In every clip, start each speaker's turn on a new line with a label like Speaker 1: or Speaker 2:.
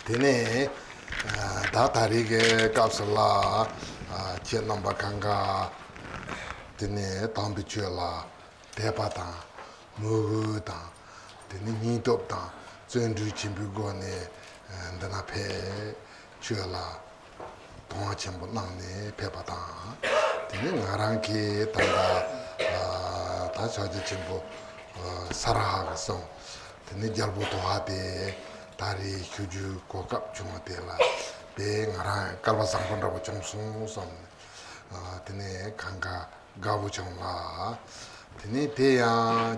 Speaker 1: Tene Datarige Kapsala Chenamba Kanga Tene Tambichuela Debata Muguta Tene Nitopta Zendru Chimbugone and Danape Chuela Tonga Chimbo Nane Pepata Tene Naranki Tanda Tachaji Chimbo Saraha song Tene Jalbuto Hade Tari Huju Kokap Chumatela, being a Kalvasam Pondrabo Chomsum, Tene Kanga Gavuchonga, Tene Tea,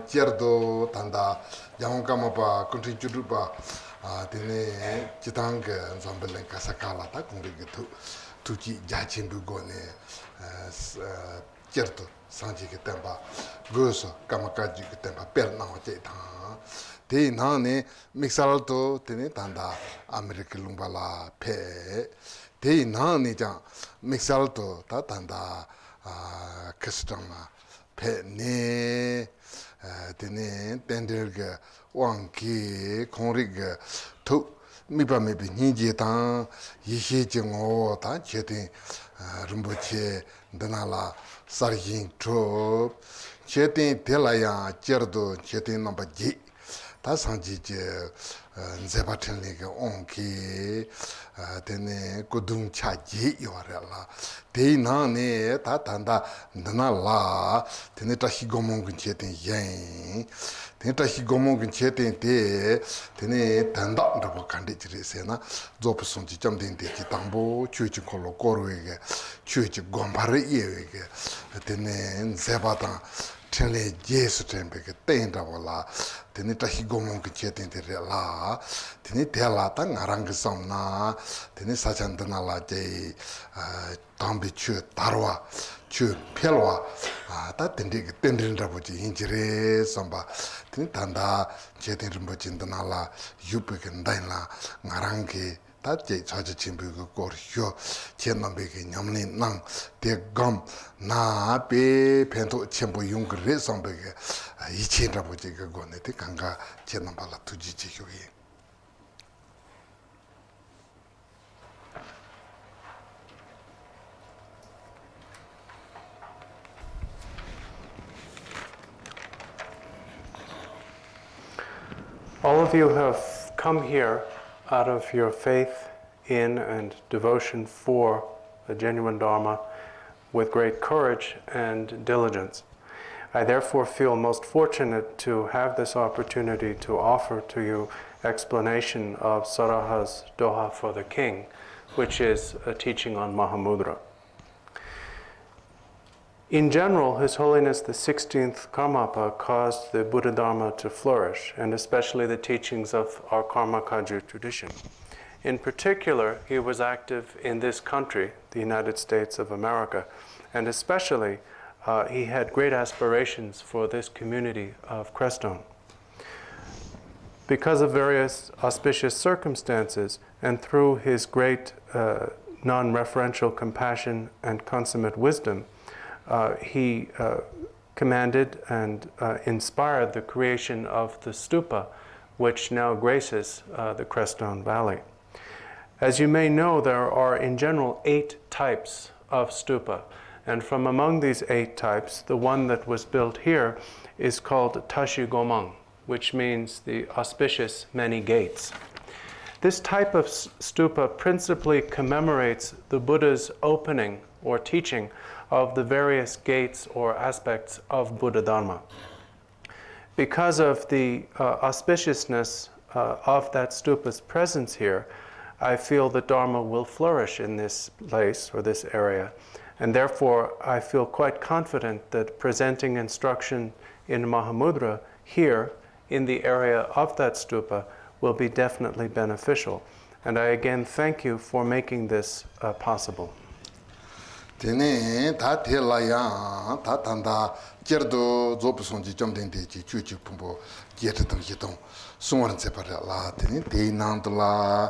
Speaker 1: Cerdo, Tanda, Yamonkamapa, Country Chudupa, Tene Chitang, and Zambel Kasakala, Takungitu, Tuchi Jachin Bugone, Certo, Sanji Tempa, Guso, Kamakaji Tempa, Perna Jeta. Te nane mixalto tene tanda America lumbala pe te nane ja mixalto ta tanda Crestone pe ne tene tenderga wanki konrig to mipa mebi nije ta Yeshe jengo ta chete Rinpoche danala sarjin trop chete telaya cerdo chete number G 다 상지제 제바틀리가 온키 데네 고둥차지 요라라 데이나네 다 단다 나나라 데네 타히고몽 근체데 예 데네 타히고몽 근체데 데네 단다 라고 간디지레세나 조프송지 점된데 기당보 추치 콜로 코로에게 추치 곰바르 예에게 데네 제바다 Tele Yesu Tempeke Tendavola, Tenita Higomon Chetinterella, Tenitella Tangarang Samna, Tenisachandanala de Tambi Chu Tarwa, Chu Pelwa, that Tendin Rabuji, Injire Samba, Tinitanda, Chetin Rimbocindanala, Yupik and Daina, Narangi. That J. Charge Chimbu got your Chenambeke Yamlin Nang, dear gum, na be pento Chimbo Yung Resambeke, Ichinra Bojiga Gonete Kanga, Chenambala to Gigi.
Speaker 2: All of you have come here out of your faith in and devotion for the genuine Dharma with great courage and diligence. I therefore feel most fortunate to have this opportunity to offer to you explanation of Saraha's Doha for the King, which is a teaching on Mahamudra. In general, His Holiness the 16th Karmapa caused the Buddha Dharma to flourish, and especially the teachings of our Karma Kagyu tradition. In particular, he was active in this country, the United States of America, and especially he had great aspirations for this community of Crestone. Because of various auspicious circumstances, and through his great non-referential compassion and consummate wisdom, he commanded and inspired the creation of the stupa, which now graces the Crestone Valley. As you may know, there are in general 8 types of stupa, and from among these 8 types, the one that was built here is called Tashi Gomang, which means the auspicious many gates. This type of stupa principally commemorates the Buddha's opening or teaching of the various gates or aspects of Buddha Dharma. Because of the auspiciousness of that stupa's presence here, I feel that Dharma will flourish in this place or this area, and therefore I feel quite confident that presenting instruction in Mahamudra here in the area of that stupa will be definitely beneficial. And I again thank you for making this possible.
Speaker 1: Tene ta tela ya ta tanda jerdo zopu sonji jomden de ji chuchi pumbo jete tang jitong sungwan separa la tene de nang la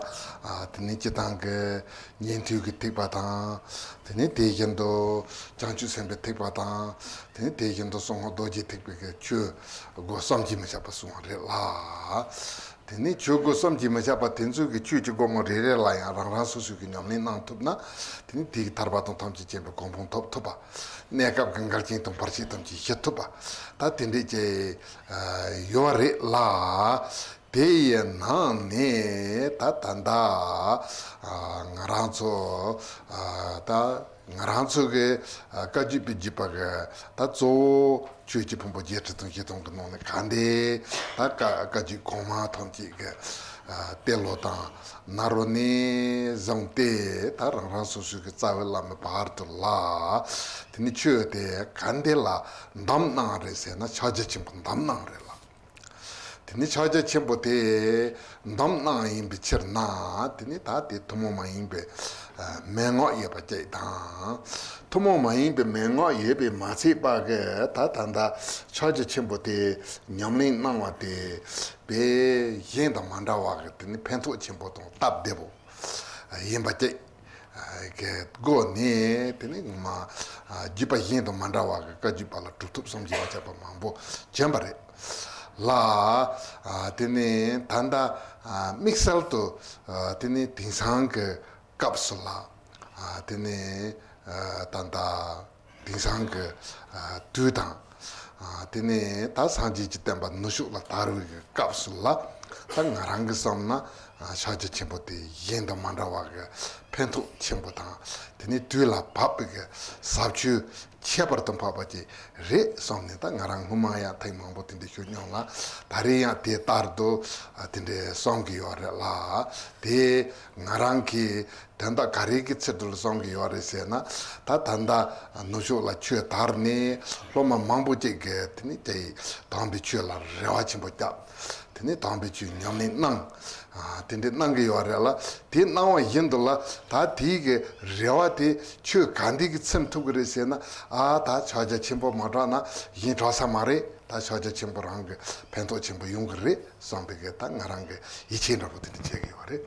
Speaker 1: tene jitang ge nyentu ge tekpa ta tene de yendo jangchu sembe tekpa ta tene de yendo songho doji tekpe ge chu go samji ma chapa sungwan re la tene chugo samji ma chapa tenzu ge chuchi go mo re la ya rang rang su su ge nyam ne nang tup na tene de tarba tong tamji jembe kompong top topa nekap gangal jing tong parchi tamji het topa ta tene je yore la de na ne ta tanda ngaranzo ta ngaranzo ge kaji bijipa ge ta zo chuji pumbo jet tong jetong no ne kande ta kaji koma tamji ge telo ta naroni zongte ta rang su su ge zawe la me par to la tini chue de kande la ndam na re se na chaje chim ndam na re la tini chaje chim bo de ndam na yin bi chir na tini ta de tomo ma yin be mengo ye ba je ta tomo ma yin be mengo ye be ma se ba ge ta tanda chaje chim bo de nyamlin na wa de be yin da manda wa ge tini pento chim bo to tab de bo yin ba je ke go ne tini ma jipa yin da manda wa ge ka jipa la tup samji wa cha pa mambo jambare la tini tanda mixal to tini tingsang ke kapsula tini tanda tingsang ke tuidang tini ta sanji jitemba nushu la taru ke kapsula ta ngarang samna shaja chimbo te yenda mandawa ke pento chimbo tang tini tuila papi ke sabchu chepartam papaji re somne ta ngarang humaya thai mambo tinde hyonyong la tariya te tardo tinde songi yore la te ngarang ki tanda kari ki tsedul songi yore se na ta tanda nushu la chue tarni loma mambo je ke tini te tambi chue la rewa chimbo jab tini tambi chue nyamni nang tinte nangi yore la ti nawa yendo la ta ti ke rewa ti chue kandi ki tsem tukure se na ta chaja chimbo mara na yin chasa mare ta chaja chimbo rang pento chimbo yung re sambe ke ta ngarang ke ichin rabu tinte chege yore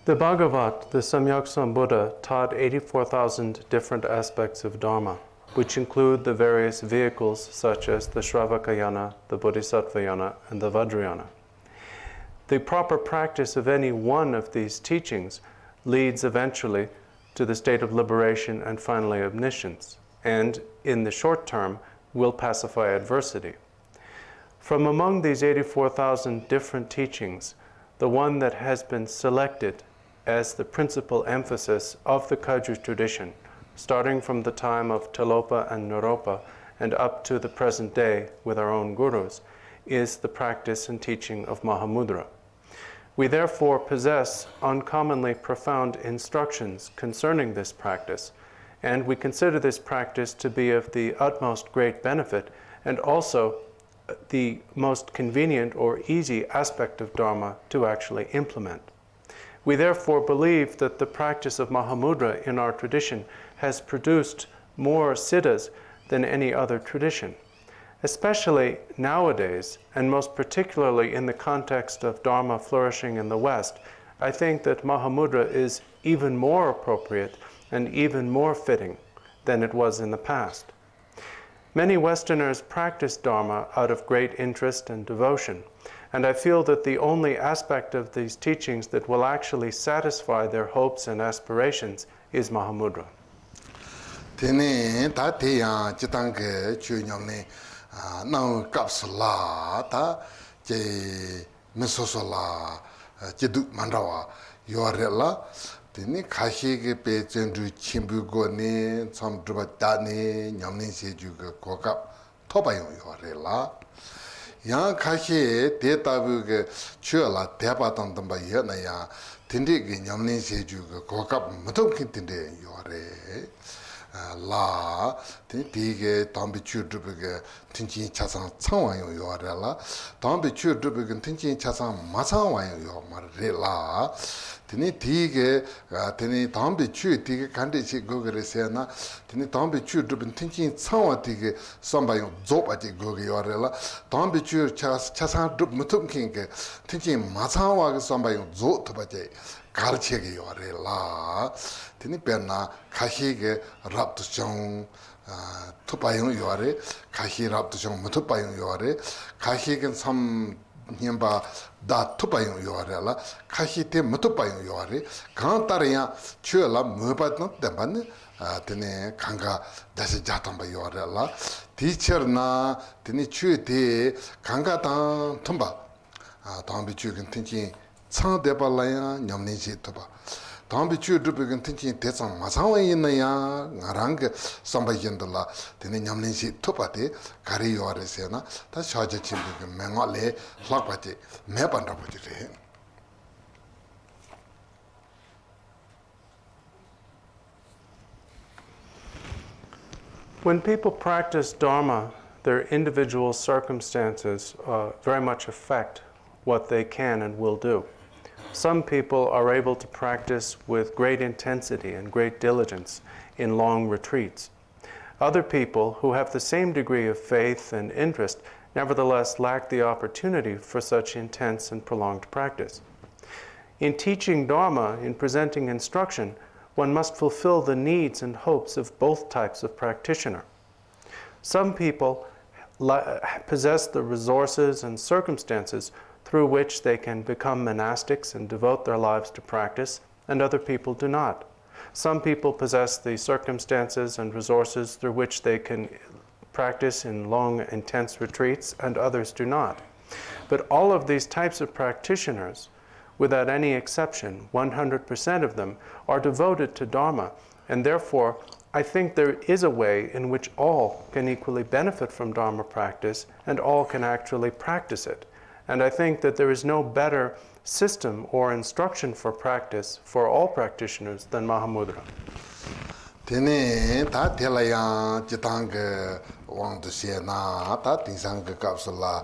Speaker 2: The Bhagavat, the Samyaksan Buddha, taught 84,000 different aspects of Dharma, which include the various vehicles such as the Shravakayana, the Bodhisattvayana, and the Vajrayana. The proper practice of any one of these teachings leads eventually to the state of liberation and finally omniscience, and in the short term will pacify adversity. From among these 84,000 different teachings, the one that has been selected as the principal emphasis of the Kagyu tradition, starting from the time of Tilopa and Naropa and up to the present day with our own gurus, is the practice and teaching of Mahamudra. We therefore possess uncommonly profound instructions concerning this practice, and we consider this practice to be of the utmost great benefit and also the most convenient or easy aspect of Dharma to actually implement. We therefore believe that the practice of Mahamudra in our tradition has produced more siddhas than any other tradition. Especially nowadays, and most particularly in the context of Dharma flourishing in the West, I think that Mahamudra is even more appropriate and even more fitting than it was in the past. Many Westerners practice Dharma out of great interest and devotion, and I feel that the only aspect of these teachings that will actually satisfy their hopes and aspirations is Mahamudra.
Speaker 1: Tene ta te ya chitang ke chu nyam ne nang kapsula ta je mesosola jedu mandawa yorela teni khashi pe chendu chimbu go ne samdruba ta ne nyamne se ju go ka tobayo yorela yang khashi de tabu ge chula deba tang ba ye na ya tindi ge nyamne se ju go ka mutok kin tinde yore 라 디게 담비 추드르게 틴진 차상 창와요 요아라라 담비 추드르게 틴진 차상 마상와요 요 말레라 디니 디게 디니 담비 추 디게 간데시 고그레세나 디니 담비 추드르게 틴진 창와 디게 som바요 조바지 고게 요아라라 담비 추 차상 드 무tumkin게 틴진 마상와게 som바요 조 토바제 가르치게 요아라라 tini penna kashi ge rabdu chong tupayong yuware, kashi rabdu chong mutupayong yuware, kashi ge sam nyemba da tupayong yuware la, kashi te mutupayong yuware, kaan taraya chuyo la mubat na tenpa ne, tini kanga dasi jatamba yuware la, di cher na tini chuyo te kanga tang tumba, tangbi chuyo gen tinchi tsang depa la ya nyamni chi tuba. 담비 추드르베긴 틴친 대상 마상와에 있나야 나랑게 삼바이엔들라 되는 냠린시 토파데 가리요아레세나 다 샤제 침비게 맹월레 락바데 매반다보지레
Speaker 2: When people practice Dharma, their individual circumstances very much affect what they can and will do. Some people are able to practice with great intensity and great diligence in long retreats. Other people who have the same degree of faith and interest nevertheless lack the opportunity for such intense and prolonged practice. In teaching Dharma, in presenting instruction, one must fulfill the needs and hopes of both types of practitioner. Some people possess the resources and circumstances through which they can become monastics and devote their lives to practice, and other people do not. Some people possess the circumstances and resources through which they can practice in long, intense retreats, and others do not. But all of these types of practitioners, without any exception, 100% of them, are devoted to Dharma, and therefore I think there is a way in which all can equally benefit from Dharma practice, and all can actually practice it. And I think that there is no better system or instruction for practice for all practitioners than Mahamudra.
Speaker 1: Tene ta telaya jitang wang de xie na ta tingsang ge kapsula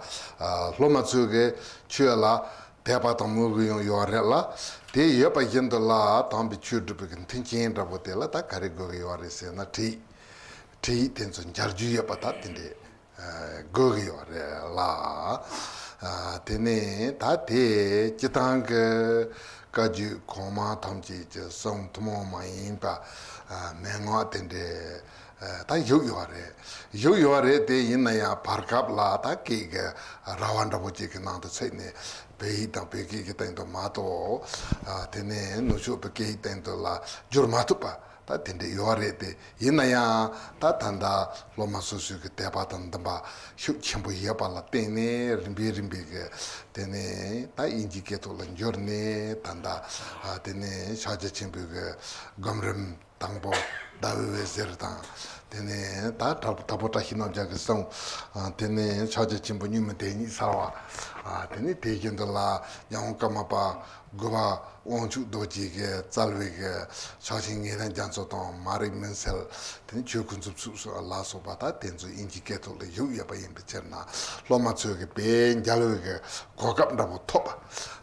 Speaker 1: loma chu ge chuela deba tong mu ge yo re la de ye pa yin de la tang bi chu de bi tin chen da bo de la ta kare go ge yo re se na ti ten zon jar ju ye pa ta tin de go ge yo re la tene ta te jitang ge ga ju koma tam ji je song tumo ma yin pa 맹어 텐데 다 요요래 때 있나야 바르캅라 다 끼게 라완다 보지 그나도 세네 베이다 베기게 된도 마도 되네 노쇼 베기 된도라 줄마투파 다 텐데 요래 때 있나야 다 단다 로마소스 그때 받던다 바 흉침부 이어발라 때네 림비게 되네 다 인지게도는 요르네 단다 되네 샤제 침부게 검름 당보 다외세르다 되네 다 다보다 희노자게성 되네 차제 진부님은 되니 사와 되네 대견들라 양까마바 고바 원주 도지게 잘외게 사진이는 장소도 마리멘셀 되네 주군습수 알라소바다 된주 인지게토를 유야바인 비쳤나 로마츠게 벤 잘외게 고갑다고 톱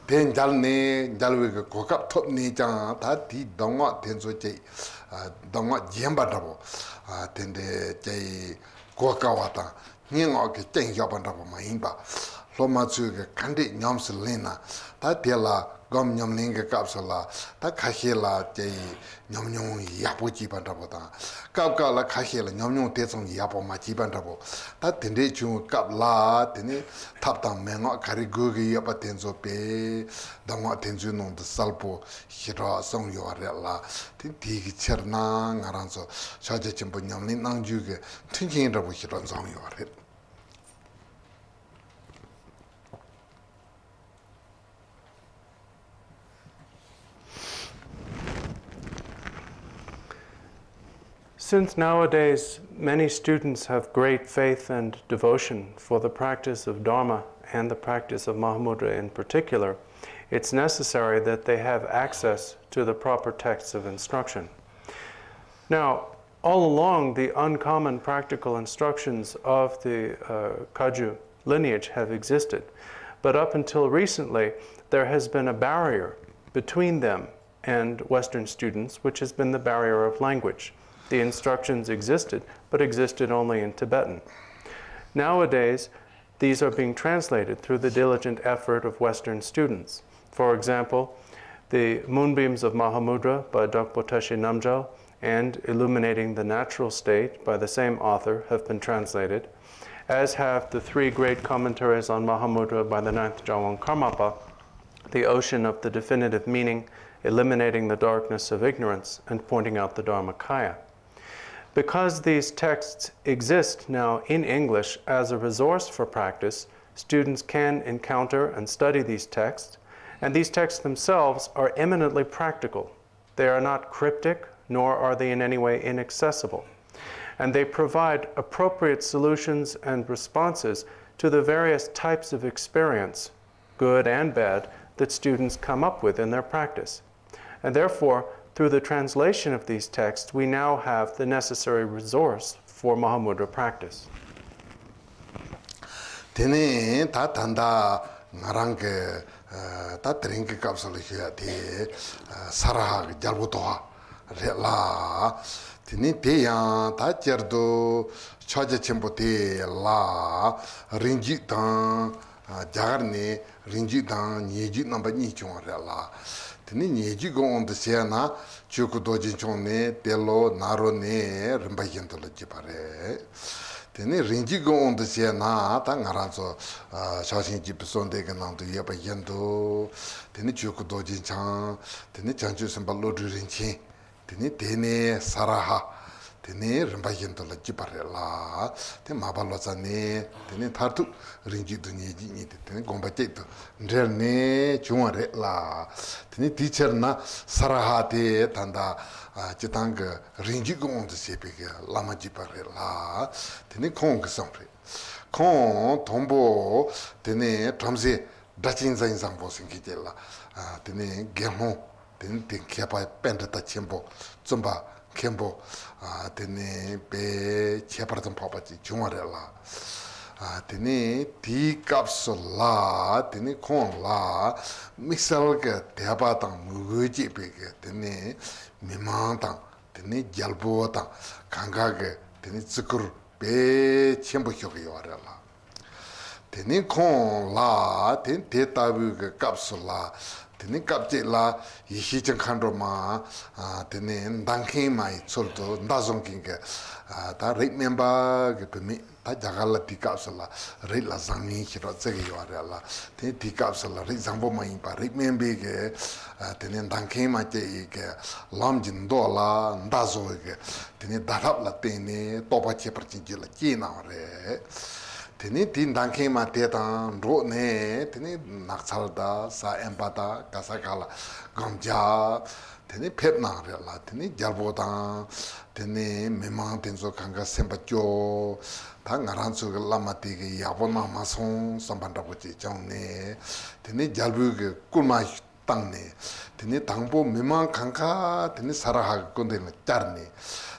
Speaker 1: 된 잘네 잘외게 고갑 톱니 장다디 동화 된소제 동화 젬바다고 된데 제 고가와다 닝어게 땡겨반다고 마인바 로마츠게 간데 냠슬레나 다텔라 gom nyamling ke kapsala ta khashela je nyamnyong yapo ji bandaboda kapka la khashela nyamnyong te song yapo ma ji bandabo ta tinde chu kapla tine tapta mengo khari gogi yapa tenzo pe dangwa tenzo nong de salpo hira song yorela tin digi cherna ngaranso shaje chimbo nyamling nangju ge tinjin rabo hira song yorela
Speaker 2: Since nowadays many students have great faith and devotion for the practice of Dharma and the practice of Mahamudra in particular, it's necessary that they have access to the proper texts of instruction. Now, all along, the uncommon practical instructions of the Kagyu lineage have existed, but up until recently, there has been a barrier between them and Western students, which has been the barrier of language. The instructions existed, but existed only in Tibetan. Nowadays, these are being translated through the diligent effort of Western students. For example, the Moonbeams of Mahamudra by Dogpo Teshe Namgyal and Illuminating the Natural State by the same author have been translated, as have the three great commentaries on Mahamudra by the ninth Jawang Karmapa, The Ocean of the Definitive Meaning, Eliminating the Darkness of Ignorance, and Pointing out the Dharmakaya. Because these texts exist now in English as a resource for practice, students can encounter and study these texts, and these texts themselves are eminently practical. They are not cryptic, nor are they in any way inaccessible. And they provide appropriate solutions and responses to the various types of experience, good and bad, that students come up with in their practice. And therefore, through the translation of these texts, we now have the necessary resource for Mahamudra practice.
Speaker 1: Tene ta tanda ngarang ke ta drink kapsul hya de Saraha jalbu Doha re la tene te ya ta cherdo chaje chembo te la rinji tan jagarne rinji tan nyeji namba ni chung re la tene nyeji go on de sena chuku dojin chung ne telo naro ne rimba yendo le jipare tene rinji go on de sena ta ngaranzo shaoshin jipson de ga nang do yeba yendo tene chuku dojin chang tene chanchu samba lo rinchi tene Saraha tene rimba yendo le jipare la tene mabalo zane tene tartu rinji do nyeji ni tene gomba cheto ndel ne chungare la tene teacher na Saraha te tanda chitang rinji go on de sepe Lama jipare la tene kong samre kong tombo tene tramse dachin zain sambo singi jela tene gemon tene kepa penda ta chembo zumba kembo tene be chepartam papachi chungare la tene di kapsula tene kong la mixal ke deba tang muguji pe tene mimang tang tene jalbo tang kanga ke tene zikur be chenpo hyoke yore la tene kong la tene te tabu ke kapsula tene kapje la Yeshe chen khandro ma tene ndangkhen ma cholto ndazongkin ke ta rei member ke pemi ta jagala ti kapsula rei la zangni hiro zege yore la tene ti kapsula rei zangbo ma impa rei member ke tene ndangkhen ma che ke lamjin do la ndazo ke tene darab la tene toba che parchin ji la chi na re tene tin dangkhen ma te tang ro ne tene nakchalda sa empata kasakala gamja tene pep na re la tene jalbo tang tene memang tenzo kanga sembacho ta ngaranzu lama te ge yabo na ma song sambanda bo che chang ne tene jalbu ge kulma tang ne tene tangbo memang kanga tene Saraha konde ne tar ne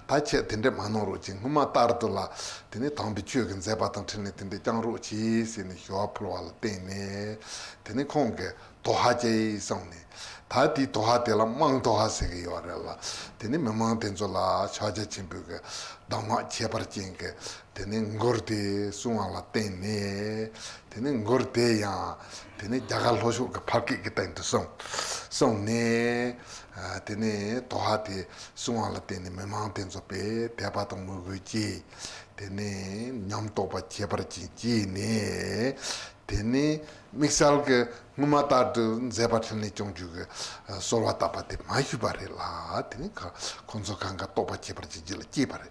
Speaker 1: 다체 텐데 만으로 진 humma tardola tene tambi chugen zeba tang tene tende jangro chi sine hyo plwal tene tene konge Doha je songne ta di Doha de la mang Doha se ge yorela tene memang tenzo la chaje chimbuge dama chebar jinge tene ngorde sunga la tene ngorde ya tene jagal hosu ka phaki ke tan to song tene Doha de sunga la tene memang tenzo pe deba tong muguji tene nyamto ba chebar ji ne tene mixal ke numata de zebatne chongju solwa tapate mayu bare la tene ka konzo kanga topa chebar ji le ji bare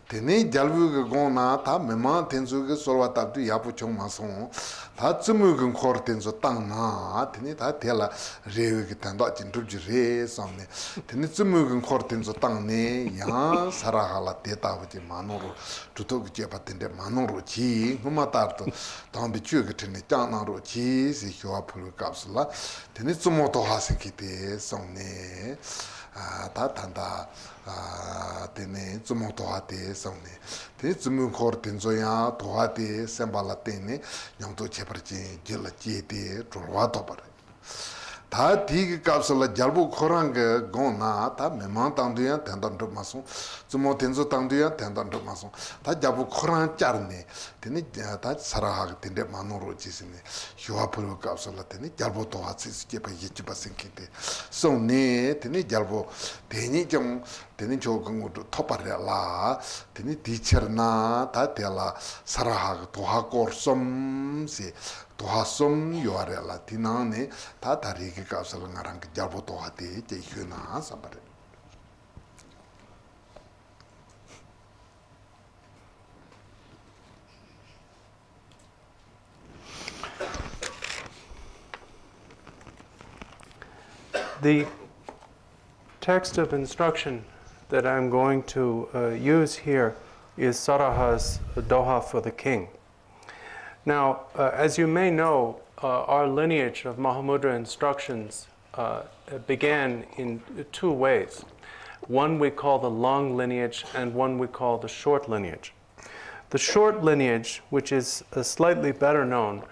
Speaker 1: Tene jalbu gona ta mema tenzu ge solwa tabdu yapu chong mason ta tsumu gun khor tenzo tang na tene ta tela rewe ge tanda chin rubji re samne tene tsumu gun khor tenzo tang ne ya Saraha la te ta bu manoro tuto ge je patende manoro chi huma tar to tambi chu ge tene chang na ro chi si hwa phulu kapsula tene tsumo to ha se ki te samne 다 탄다 테네 좀 도하데 성네 테 좀 코르텐 조야 도하데 셈발라 테네 냥도 제버지 질라지데 돌와도 버려 다 디기 값을 잘부 코랑게 고나 다 메만 당도야 된단도 마소 좀 텐조 당도야 된단도 마소 다 잡부 코랑 짜르네 테네 다 사라하게 텐데 마노로 지스네 휴아프로 값을 테네 잘부 도하지 제바 예지바 생기데 손네 테네 잘부 테니 좀 테니 조금 것도 토파래라 테니 디처나 다 tel라 사라하게 도하고 썸시 도하섬 요아래라 디나네 다 다리게 값을 나랑 잡고 도하데 제휴나 사바레
Speaker 2: The text of instruction that I'm going to use here is Saraha's Doha for the King. Now, as you may know, our lineage of Mahamudra instructions began in two ways. One we call the long lineage and one we call the short lineage. The short lineage, which is slightly better known,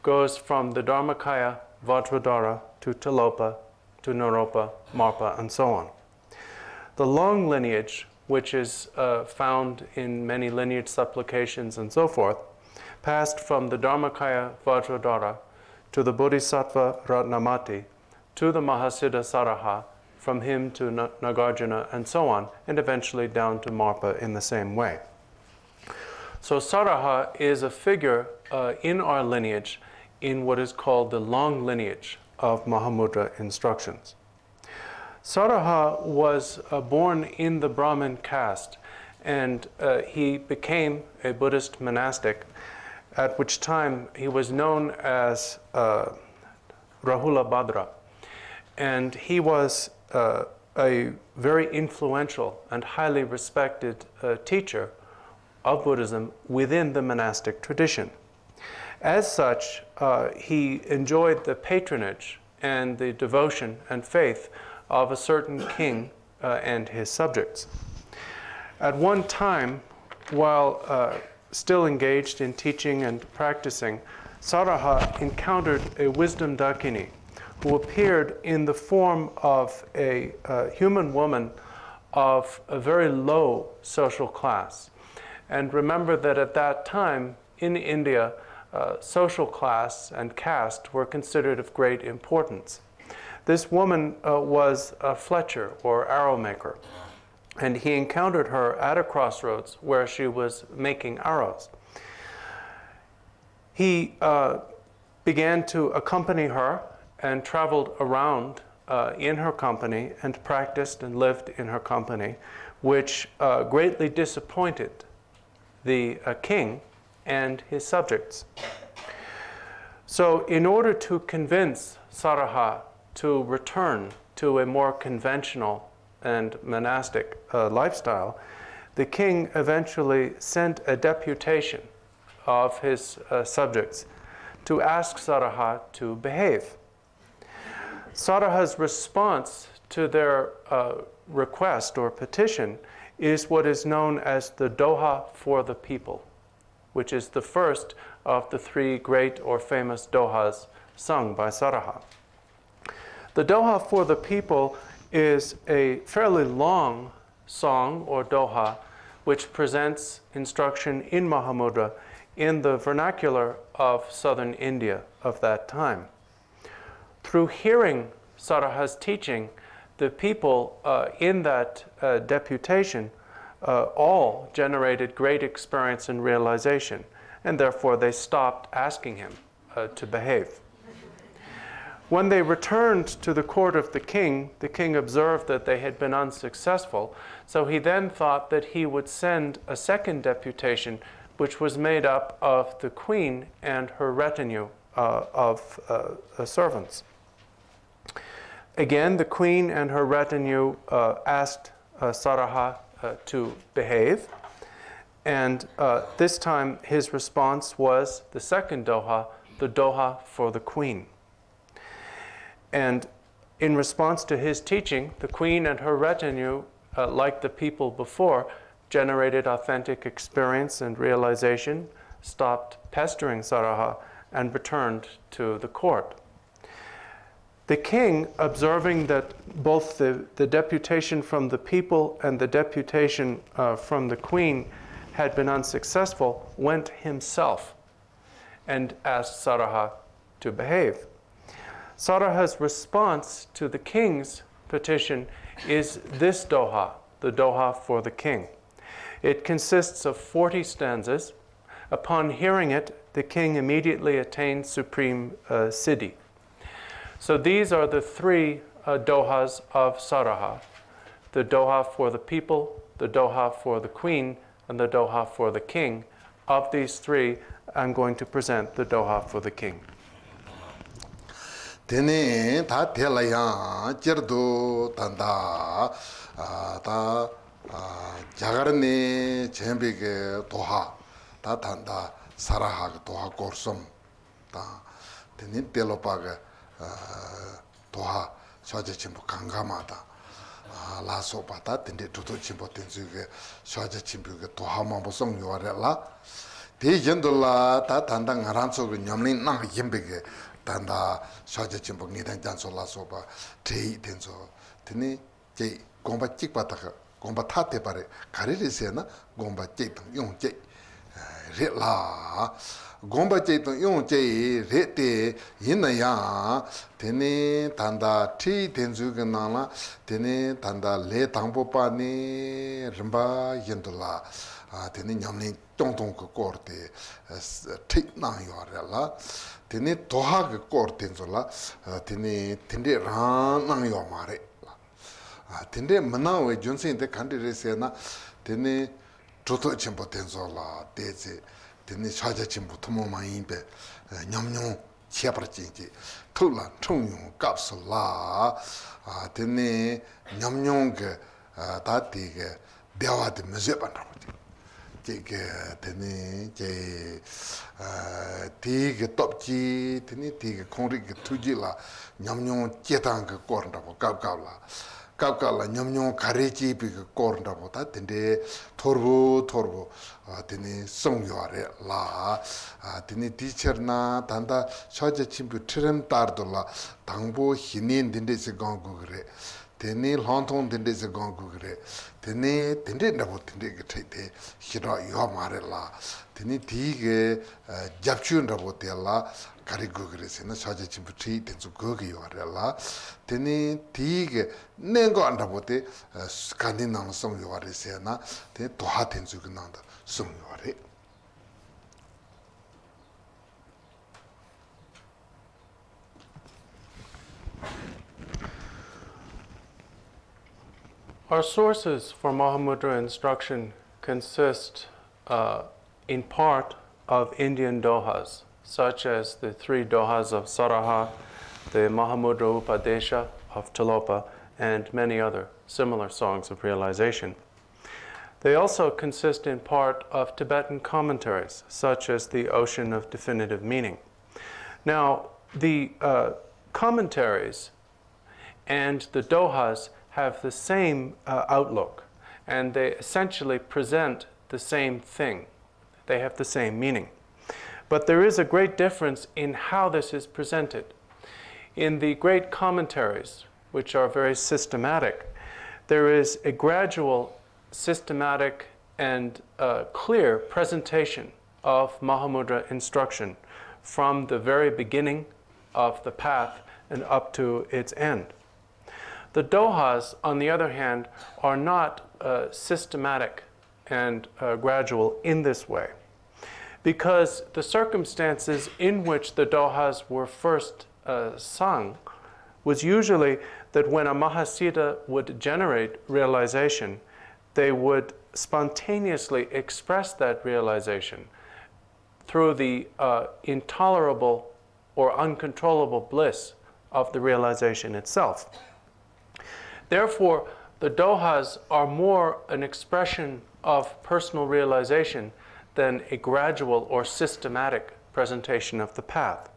Speaker 2: goes from the Dharmakaya, Vajradhara, to Tilopa, to Naropa, Marpa, and so on. The long lineage, which is found in many lineage supplications and so forth, passed from the Dharmakaya Vajradhara to the Bodhisattva Ratnamati to the Mahasiddha Saraha, from him to Nagarjuna, and so on, and eventually down to Marpa in the same way. So Saraha is a figure in our lineage in what is called the long lineage of Mahamudra instructions. Saraha was born in the Brahmin caste, and he became a Buddhist monastic, at which time he was known as Rahula Bhadra. And he was a very influential and highly respected teacher of Buddhism within the monastic tradition. As such, he enjoyed the patronage and the devotion and faith of a certain king and his subjects. At one time, while still engaged in teaching and practicing, Saraha encountered a wisdom dakini who appeared in the form of a human woman of a very low social class. And remember that at that time in India, social class and caste were considered of great importance. This woman was a fletcher or arrow maker, and he encountered her at a crossroads where she was making arrows. He began to accompany her and traveled around in her company and practiced and lived in her company, which greatly disappointed the king and his subjects. So in order to convince Saraha to return to a more conventional and monastic lifestyle, the king eventually sent a deputation of his subjects to ask Saraha to behave. Saraha's response to their request or petition is what is known as the Doha for the people, which is the first of the three great or famous Dohas sung by Saraha. The Doha for the people is a fairly long song or Doha which presents instruction in Mahamudra in the vernacular of southern India of that time. Through hearing Saraha's teaching, the people in that deputation all generated great experience and realization, and therefore they stopped asking him to behave. When they returned to the court of the king observed that they had been unsuccessful, so he then thought that he would send a second deputation, which was made up of the queen and her retinue of servants. Again, the queen and her retinue asked Saraha to behave, and this time his response was the second Doha, the Doha for the queen. And in response to his teaching, the queen and her retinue, like the people before, generated authentic experience and realization, stopped pestering Saraha, and returned to the court. The king, observing that both the deputation from the people and the deputation from the queen had been unsuccessful, went himself and asked Saraha to behave. Saraha's response to the king's petition is this Doha, the Doha for the king. It consists of 40 stanzas. Upon hearing it, the king immediately attained supreme siddhi. So these are the three Dohas of Saraha: the Doha for the people, the Doha for the queen, and the Doha for the king. Of these three, I'm going to present the Doha for the king.
Speaker 1: Tene ta telaya jerdo tanda ta jagarne chembege Doha ta tanda Saraha Doha korsum ta tene telopaga Doha shaje chimbo kangamata la sopa ta tende tuto chimbo tenzuge shaje chimbo Doha mambo song yorela te jendola ta tanda ngaranso nyamlin nang yembege tanda shaje chimbo nidan janso la sopa te tenzo tene je gomba chikpata gomba tate pare karire sena gomba cheitung yung chei re la gomba cheitung yung chei re te yinaya tene tanda te tenzu ganala tene tanda le tangpo pa ni rimba yendola tene nyamni tongtong ko korte tik nang yorela tene Doha ke kor tenzola tene tende ran nang yo mare tende manawe junsen de kandire sena tene joto chimbo tenzola teze tene shaja chimbo tomo maimbe nyamnyong chiapra chinji tula chongyong kapsula tene nyamnyong ke dati ke dewa de mezepan tene tiga topchi tene tiga kongri ke tuji la nyamnyong chetang ke kornda bo kapkala nyamnyong karechi pi ke kornda bo ta tende torbo tene songyore la tene teacher na tanda shaja chimpu tirem tardo la tangbo hinin tende se gangu gre tene lantong tende se gangu gre tene nabo tende ke tete hira yo mare la tene tige japchun nabo te la karigo gre se na shaja chimpu tri tenzu gogi yo la tene tige nengo nabo te skandi nang song yo re se na tene Doha tenzu ge nang da song yo re.
Speaker 2: Our sources for Mahamudra instruction consist in part of Indian Dohas, such as the 3 Dohas of Saraha, the Mahamudra Upadesha of Tilopa, and many other similar songs of realization. They also consist in part of Tibetan commentaries, such as the Ocean of Definitive Meaning. Now, the commentaries and the Dohas have the same outlook, and they essentially present the same thing. They have the same meaning. But there is a great difference in how this is presented. In the great commentaries, which are very systematic, there is a gradual, systematic, and clear presentation of Mahamudra instruction from the very beginning of the path and up to its end. The Dohas, on the other hand, are not systematic and gradual in this way, because the circumstances in which the Dohas were first sung was usually that when a Mahasiddha would generate realization, they would spontaneously express that realization through the intolerable or uncontrollable bliss of the realization itself. Therefore, the Dohas are more an expression of personal realization than a gradual or systematic presentation of the path.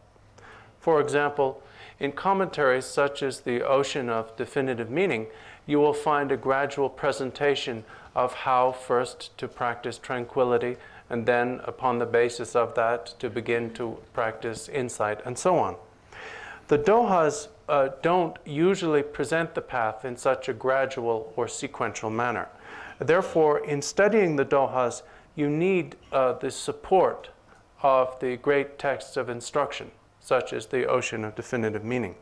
Speaker 2: For example, in commentaries such as the Ocean of Definitive Meaning, you will find a gradual presentation of how first to practice tranquility, and then upon the basis of that to begin to practice insight, and so on. The Dohas don't usually present the path in such a gradual or sequential manner. Therefore, in studying the Dohas, you need the support of the great texts of instruction, such as the Ocean of Definitive Meaning.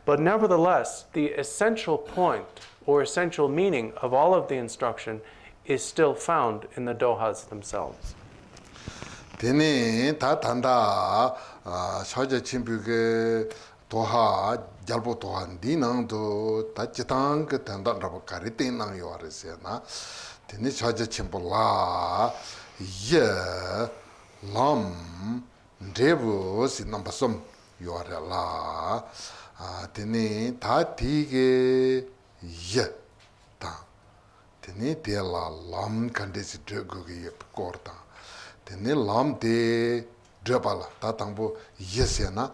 Speaker 2: But nevertheless, the essential point or essential meaning of all of the instruction is still found in the Dohas themselves.
Speaker 1: Tene ta tanda shaja chimbuge Doha jalbo Doha dinang do ta chitang tanda rabo karite nang yoresena. Tene shaja chimbola ye lam devo si nambasum yorela. Tene ta tige ye ta. Tene te la lam kandesi drogogi yep korta. Tene lam te drabala ta tangbo Yeshe na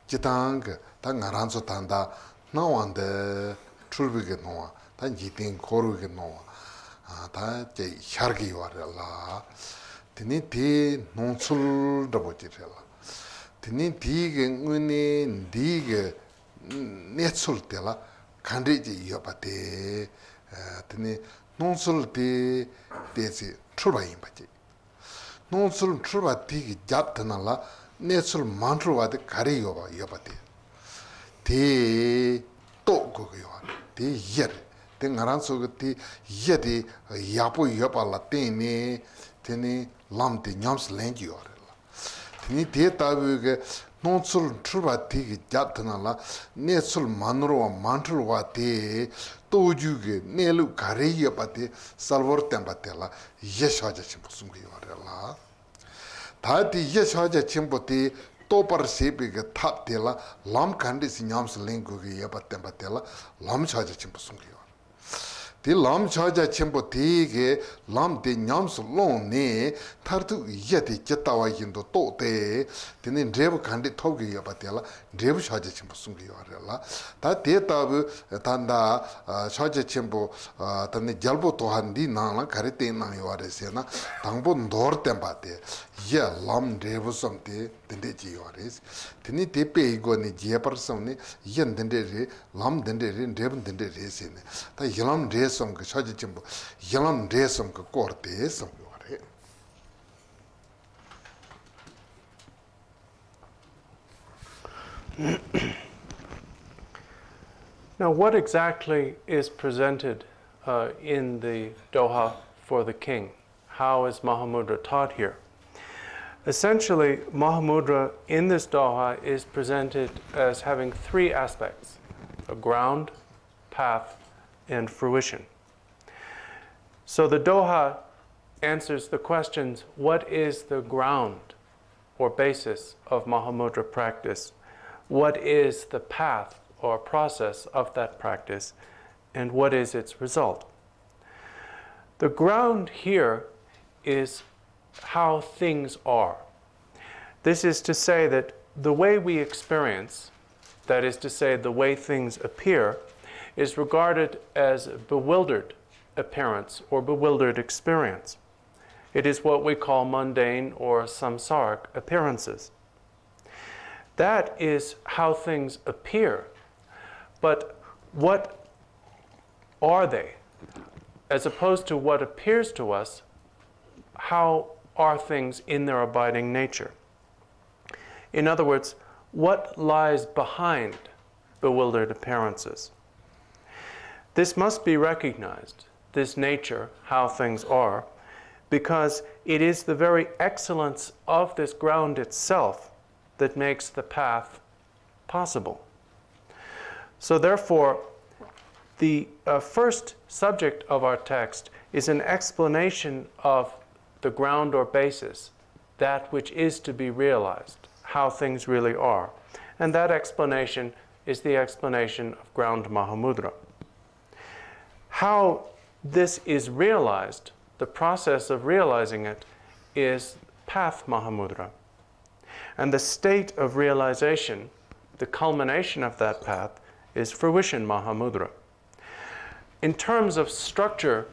Speaker 1: chitang ta ngaranso tanda nawande chulbige noa ta jiting koruge noa ta je hyargi warela. Tene te nonsul drabo jirela. Tene tige ngune dige netsul tela kandreji yopate. Tene nonsul te tesi chulba imbaji. nonsul truba tiki japtana la nesul mantruwa de kari yoba yobate. Te to gogo yoba, te yer. Te ngaran soga te yer de yapo yoba la tene, tene lam te nyams lenji yore la. Tene te tabi ge nonsul truba tiki japtana la nesul manruwa mantruwa te toju ge nelu kari yoba te salvor temba te la Yeshe haja chimpo sungi yore la. Tati Yeshe haja chimpo te topar sepi ge tap te la lam kandi si nyams lengu ge yoba temba te la lam haja chimpo sungi yore. Te lam haja chimpo te ge lam te nyams long ne tartu yate jetawa yindo to te tene drebu kandi toge yoba te la drebu haja chimpo sungi yore la. Ta te tabu tanda haja chimpo tane jalbo tohandi na la kare te na yore se na tangbo ndor temba te ya lam drebu som te tende ji yore. Tene te pe igo ne jepar som ne yan tende re lam tende re drebu tende re se ne. Ta yalam re som ka haja chimpo yalam re som ka korte som yore.
Speaker 2: Now, what exactly is presented in the Doha for the king? How is Mahamudra taught here? Essentially, Mahamudra in this Doha is presented as having three aspects: a ground, path, and fruition. So the Doha answers the questions: what is the ground or basis of Mahamudra practice? What is the path or process of that practice? And what is its result? The ground here is how things are. This is to say that the way we experience, that is to say the way things appear, is regarded as bewildered appearance or bewildered experience. It is what we call mundane or samsaric appearances. That is how things appear. But what are they? As opposed to what appears to us, how are things in their abiding nature? In other words, what lies behind bewildered appearances? This must be recognized, this nature, how things are, because it is the very excellence of this ground itself that makes the path possible. So therefore, the first subject of our text is an explanation of the ground or basis, that which is to be realized, how things really are. And that explanation is the explanation of ground Mahamudra. How this is realized, the process of realizing it, is path Mahamudra. And the state of realization, the culmination of that path, is fruition Mahamudra. In terms of structure,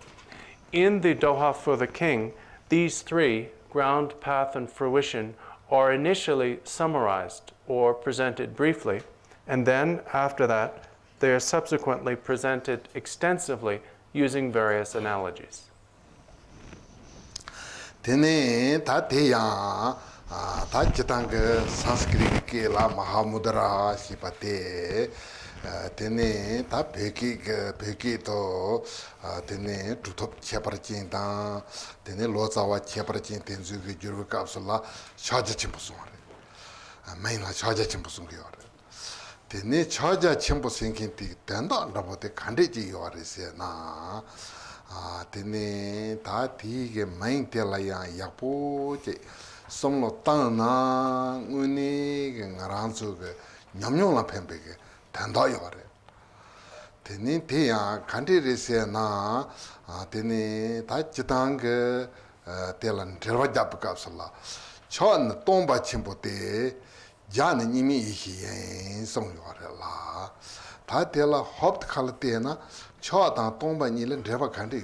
Speaker 2: in the Doha for the king, these three, ground, path, and fruition, are initially summarized or presented briefly, and then after that, they are subsequently presented extensively using various analogies.
Speaker 1: Tene ta teya ta jitang Sanskrit ke la Mahamudra sipate tene ta peki to tene tutop cheparchin ta tene lozawa cheparchin tenzu ge jurga kapsula chaja chimpusore main la chaja chimpusung yore tene chaja chimpusing kinti tenda rabote khandeji yore se na tene ta tige main tela ya yapo che somlo tana nguni ge ngaranzu ge nyamnyong la pembe ge tanda yore tene te ya khande rese na tene ta chitang ge tela nderwa jap kapsala chon tomba chimpo te jan nimi hi song yore la ta tela hopt khalte na chota tomba nilen dreva khande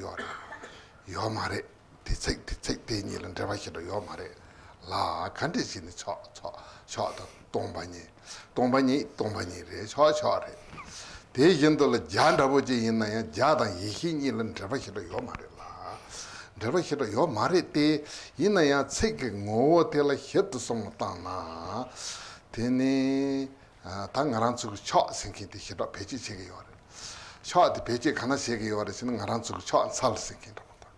Speaker 1: yo mare te nilen dreva chido yo mare la khande sin chota tomba ni re re te yendo la janda boje yinna ya jada yihi nilen dreva chido yo mare la dreva chido yo mare te yinna ya chek ngo te la het som ta na tene ta ngaran chu cho sinki te chido peji chege yo chādi pēchē kāna shēki yore sīna ngā rāng tsukū chā sāl sīngi rāpa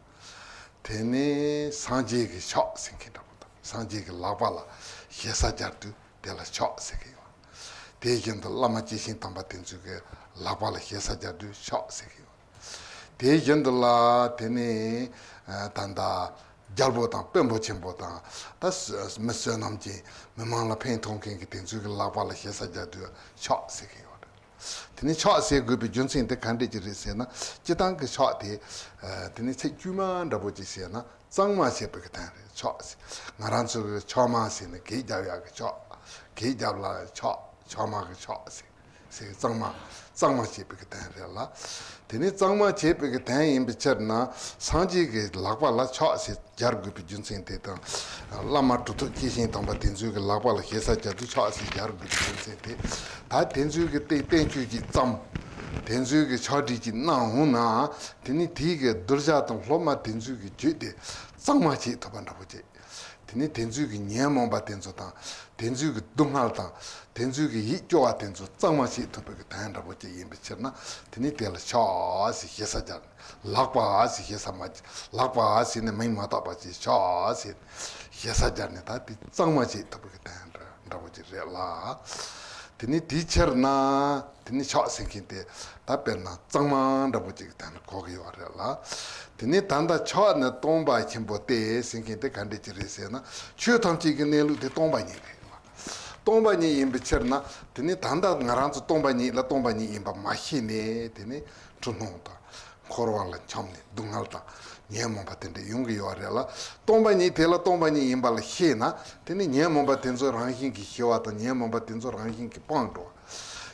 Speaker 1: tēne sāngjē kī chā sīngi rāpa sāngjē kī lāpa lā yesā jārdu tēla chā sīngi yore tē yindā lama jīshīn tāmba tēnzu kī lāpa lā yesā jārdu chā sīngi yore tē yindā lā tēne tāndā jalbo tāng pēmbo chīmbo tāng tā mē sē nām jī mē māng lā pēng tōng kēng kī tēnzu kī lāpa lā yesā jārdu chā sīngi yore tene cha se gubi junsin de kande jire se na jitang ke cha de tene che juma rabo ji se na zangma se pe tan cha ngaran su cha ma se ne ge ja ya ge ja la cha ma ke cha se zangma se pe tan la tene zangma che pe tan yin bi cher na sanji ge lakpa la cha se jar gubi junsin de ta lama tu ji sin tang ba tin zu ge lakpa la hesa ja du cha se jar gubi junsin de 다 텐주게 때 땡주기 점 텐주게 처리지 나오나 드니 디게 들자던 로마 텐주기 주데 쌍마치 도반다 보지 드니 텐주기 녀몬 바텐조다 텐주기 동할다 텐주기 이쪽아 텐조 쌍마치 도베게 다한다 보지 임비처나 드니 텔 샤시 헤사자 락바시 헤사마치 락바시네 메마다 바지 샤시 헤사자네 다 쌍마치 도베게 다한다 보지 레라 tini teacher na tini cha sinkin te ta penna zangman da buji tan ko gi wa la tini tanda cha na tomba chimbo te sinkin te kan de jire se na chu tam chi ge ne lu te tomba ni yin bicher na tini tanda ngaran zu tomba ni yin ba ma hi ne tini chunong ta korwa la chamne dungal ta nyemo patende yungi yorela tomba ni tela tomba ni imbal hena teni nyemo patenzo ranking ki hiwata nyemo patenzo ranking ki pangdo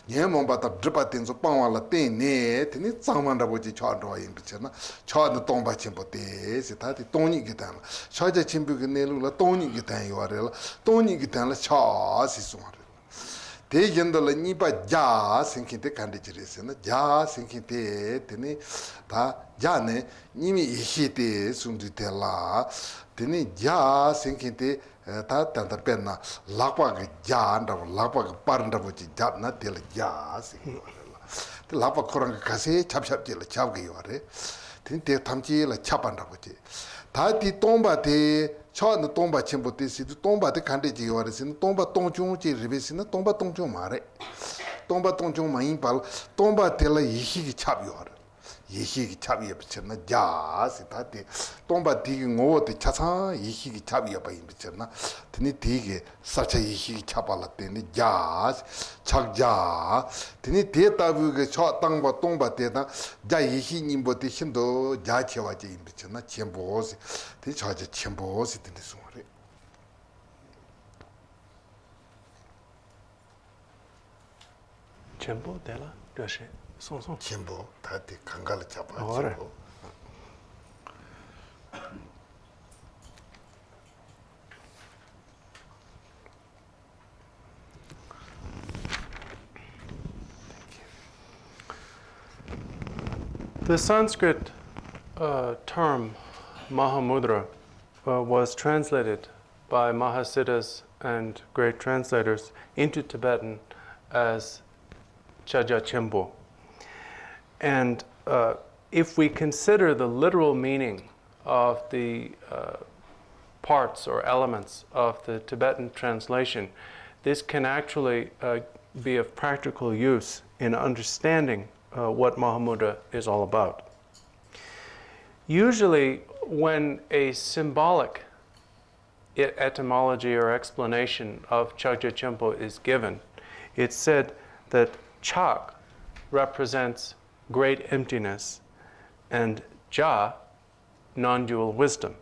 Speaker 1: nyemo pata dripa tenzo pangwala tene teni zangmanda boji chado imbichena chado tomba chimbo te se tati toni gitan chaja chimbu ki nelu la toni gitan yorela toni gitan la cha si sumare te yendola nipa ja sinkinte kande jiresena ja sinkinte tene ta ja ne nimi ihite sundu te la tene ja sinkinte ta tanta penna lakpa ga ja nda lakpa ga parnda boji ja na te la ja sinkinte te lakpa korang kase chap chap je la chap ge yore tene te tamchi la chapanda boji 다디 똥바데 처는 똥바 첨부데시 똥바데 칸데지 요르신 똥바 똥중지 리베신 똥바 똥중 말에 똥바 똥중 많이 발 똥바 텔라 이히기 차비요르 이히기 차비에 붙였나 야시 다디 똥바 디기 오데 차사 이히기 차비에 바이 붙였나 드니 디게 사차 이히기 차발라데니 야시 착자 드니 데타부게 저 땅바 똥바 데다 자 이히님보데 힘도 자체와제 붙였나 쳔보시 디 저제 쳔보시 드니 소리
Speaker 2: 쳔보 데라 여시 송송
Speaker 1: 쳔보 다디 강가를 잡아
Speaker 2: 그래.
Speaker 1: 쳔보
Speaker 2: The Sanskrit term Mahamudra was translated by Mahasiddhas and great translators into Tibetan as Chaja Chembo. And if we consider the literal meaning of the parts or elements of the Tibetan translation, this can actually be of practical use in understanding what Mahamudra is all about. Usually, when a symbolic etymology or explanation of Chagya Chempo is given, it's said that Chak represents great emptiness and Ja, non-dual wisdom.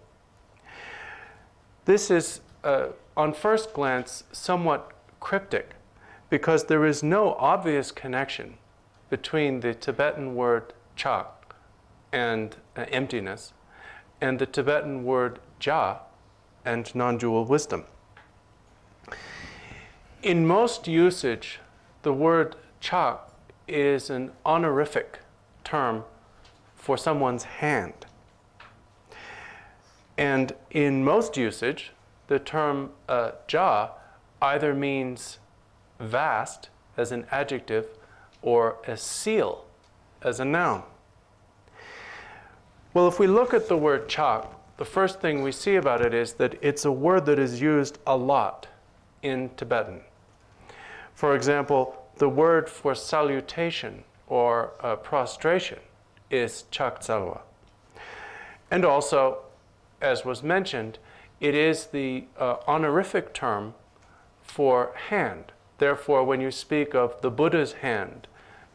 Speaker 2: This is, on first glance, somewhat cryptic because there is no obvious connection between the Tibetan word Chak and emptiness and the Tibetan word Ja and non-dual wisdom. In most usage, the word Chak is an honorific term for someone's hand. And in most usage, the term Ja either means vast as an adjective or a seal as a noun. Well, if we look at the word Chak, the first thing we see about it is that it's a word that is used a lot in Tibetan. For example, the word for salutation or prostration is Chak Tsalwa. And also, as was mentioned, it is the honorific term for hand. Therefore, when you speak of the Buddha's hand,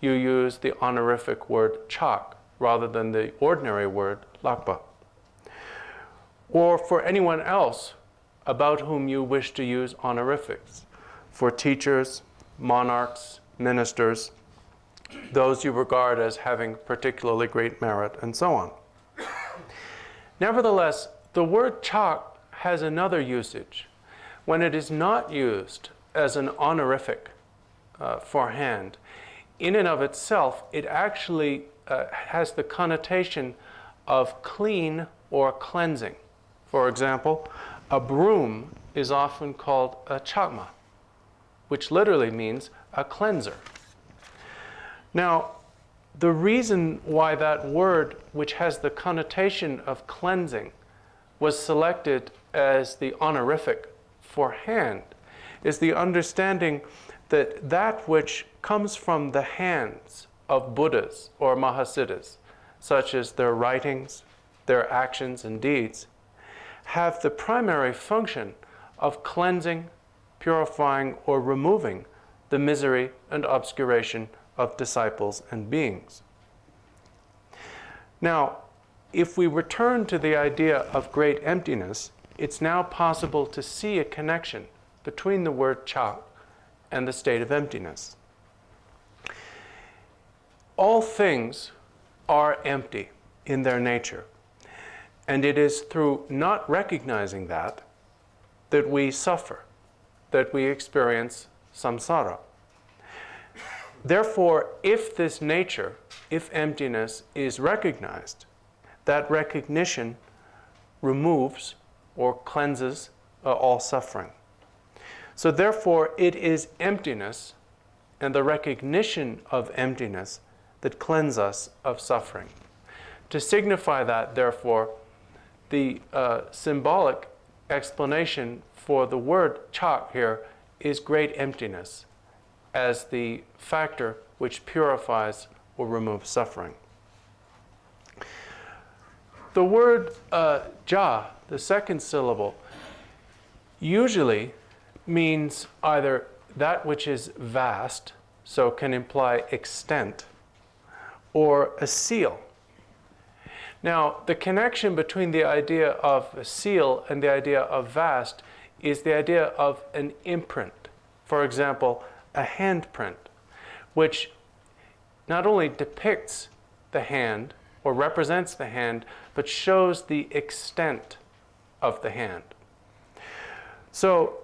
Speaker 2: you use the honorific word Chak rather than the ordinary word Lakpa. Or for anyone else about whom you wish to use honorifics, for teachers, monarchs, ministers, those you regard as having particularly great merit, and so on. Nevertheless, the word Chak has another usage. When it is not used as an honorific for hand, in and of itself, it actually has the connotation of clean or cleansing. For example, a broom is often called a chakma, which literally means a cleanser. Now, the reason why that word, which has the connotation of cleansing, was selected as the honorific for hand is the understanding that that which comes from the hands of Buddhas or Mahasiddhas, such as their writings, their actions and deeds, have the primary function of cleansing, purifying, or removing the misery and obscuration of disciples and beings. Now, if we return to the idea of great emptiness, it's now possible to see a connection between the word Chak and the state of emptiness. All things are empty in their nature, and it is through not recognizing that we suffer, that we experience samsara. Therefore, if this nature, if emptiness is recognized, that recognition removes or cleanses all suffering. So therefore, it is emptiness and the recognition of emptiness that cleanse us of suffering. To signify that, therefore, the symbolic explanation for the word chak here is great emptiness as the factor which purifies or removes suffering. The word ja, the second syllable, usually means either that which is vast, so can imply extent, or a seal. Now, the connection between the idea of a seal and the idea of vast is the idea of an imprint. For example, a handprint, which not only depicts the hand or represents the hand, but shows the extent of the hand. So,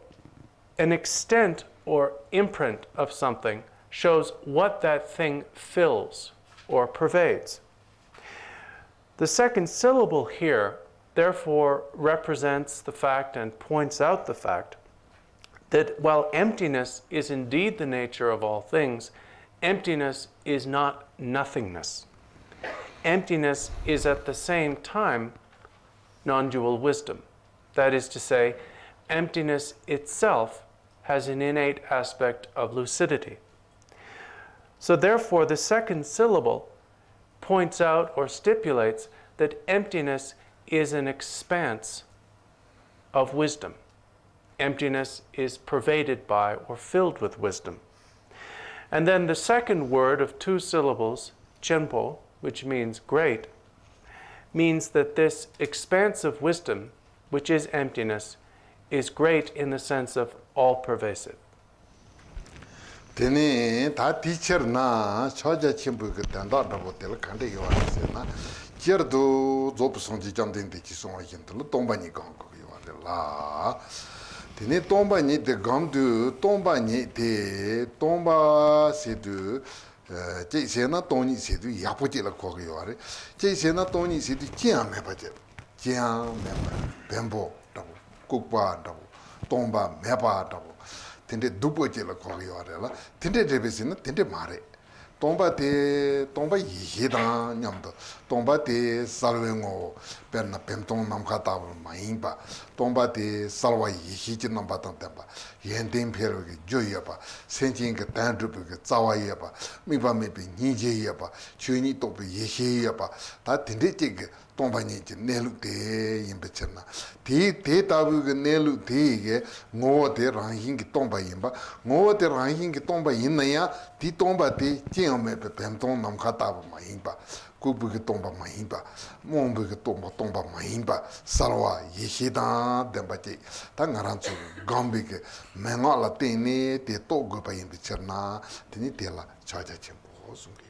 Speaker 2: an extent or imprint of something shows what that thing fills or pervades. The second syllable here, therefore, represents the fact and points out the fact that while emptiness is indeed the nature of all things, emptiness is not nothingness. Emptiness is at the same time non-dual wisdom. That is to say, emptiness itself has an innate aspect of lucidity. So therefore, the second syllable points out or stipulates that emptiness is an expanse of wisdom. Emptiness is pervaded by or filled with wisdom. And then the second word of two syllables, chenpo, which means great, means that this expanse of wisdom, which is emptiness, is great in the sense of all-pervasive.
Speaker 1: Tene ta teacher na choja chimbu ke tanda da botel kande yo na jerdo zob sonji jamden de chi song yin de tomba ni gong ko yo la tene tomba ni de gong de tomba ni de tomba se de je se na toni se de ya po je la ko yo re je se na toni se de jian me ba je jian me ba bembo da ku pa da tomba me ba da tende dupo je la ko yo re la tende de be sin tende mare tomba Yeshe da nyam do tomba te salwengo per na pemtong nam khata ma imba tomba te salwa Yeshe ji nam ba tan ba yen tem phero ge jo ya ba senjing ge dan du ge zawa ya ba mi ba me be ni je ya ba chuni to be Yeshe ya ba ta tende je ge tomba ni je ne lu de yin be chen na te ta bu ge ne lu de ge ngo de rang yin ge tomba yin ba ngo de rang yin ge tomba yin na ya ti tomba te jian me be pemtong nam khata ma yin ba ku bu ge tomba ma yin ba mo bu ge tomba ma yin ba salwa Yeshe da de ba je ta ngaran chu gambi ge menga la te ne te to go ba yin be chen na te ni te la cha cha chen bo su ge.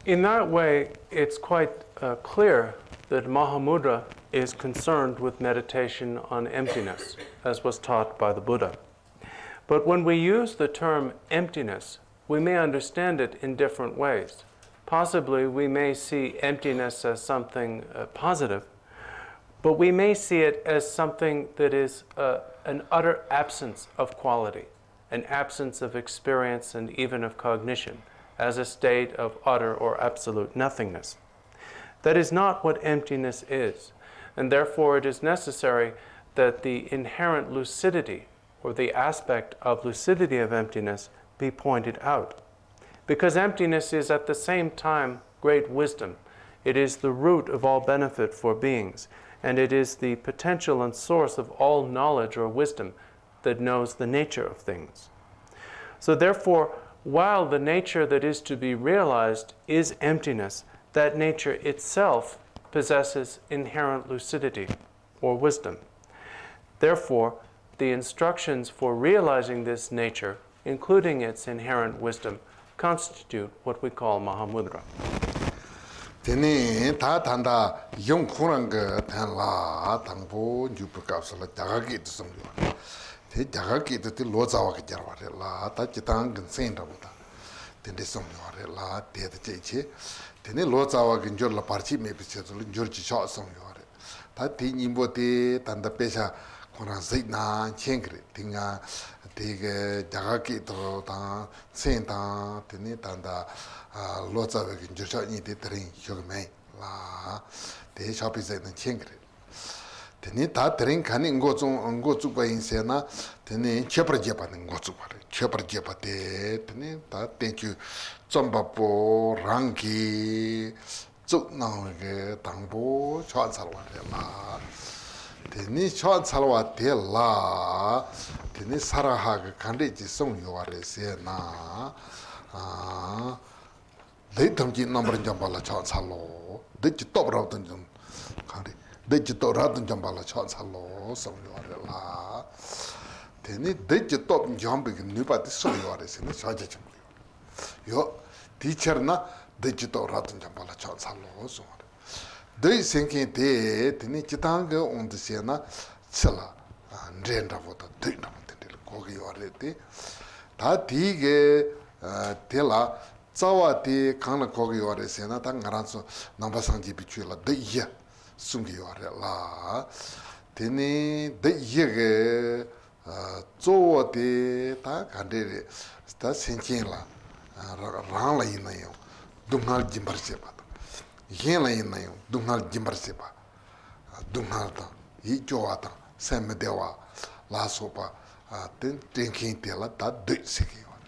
Speaker 2: In that way, it's quite clear that Mahamudra is concerned with meditation on emptiness, as was taught by the Buddha. But when we use the term emptiness, we may understand it in different ways. Possibly we may see emptiness as something positive, but we may see it as something that is an utter absence of quality, an absence of experience and even of cognition, as a state of utter or absolute nothingness. That is not what emptiness is, and therefore it is necessary that the inherent lucidity or the aspect of lucidity of emptiness be pointed out. Because emptiness is at the same time great wisdom. It is the root of all benefit for beings, and it is the potential and source of all knowledge or wisdom that knows the nature of things. So therefore, while the nature that is to be realized is emptiness, that nature itself possesses inherent lucidity or wisdom. Therefore, the instructions for realizing this nature, including its inherent wisdom, constitute what we call Mahamudra.
Speaker 1: Tene ta tanda yung khurang ge tan la tang bo ju pu ka sa la da ge de song yo te da ge de te lo za wa ge jar wa re la ta chi tang gen sen da bu ta tende song yo re la te de che tene lo za wa gen jor la par chi me pe che zo jor chi cha song yo re ta ti ni bo te tanda pe sha Kora Zidna, Chengri, Tinga, Tig Jagaki to Tan, Saint-Tan, Tinitanda, Loza, Jusani, the train, Sugarmay, La, the shop is in Chengri. Tinita train canning goes on go to by in Sena, Tini Chopper Japan and go to Chopper Japate, Tinita, thank you, Zombapo, Ranki, Zutnang, Tambo, Chancellor. Teni chon salwa te la teni Saraha ga kande ji song yuware se na de tamji number jambala chon salo de ji top ra tan jam kande de ji top ra tan jambala chon salo song yuware la teni de ji top jambe ge nu pa te song yuware se na cha cha yo teacher na de ji top ra tan jambala chon salo so dei senkin te tini chitanga on the sena chela ndenda vota dei na tendel kogi yorete ta tige tela tsawa te kana kogi yore sena ta ngaranso namba sanji bichula dei ya sungi yore la tini dei ye zo te ta kandere sta senkin la rang la inayo dungal jimbar seba yen la inayo dungal jimbar seba dungal ta yi jowa ta sem dewa la sopa ten tenkin te la ta de seki yore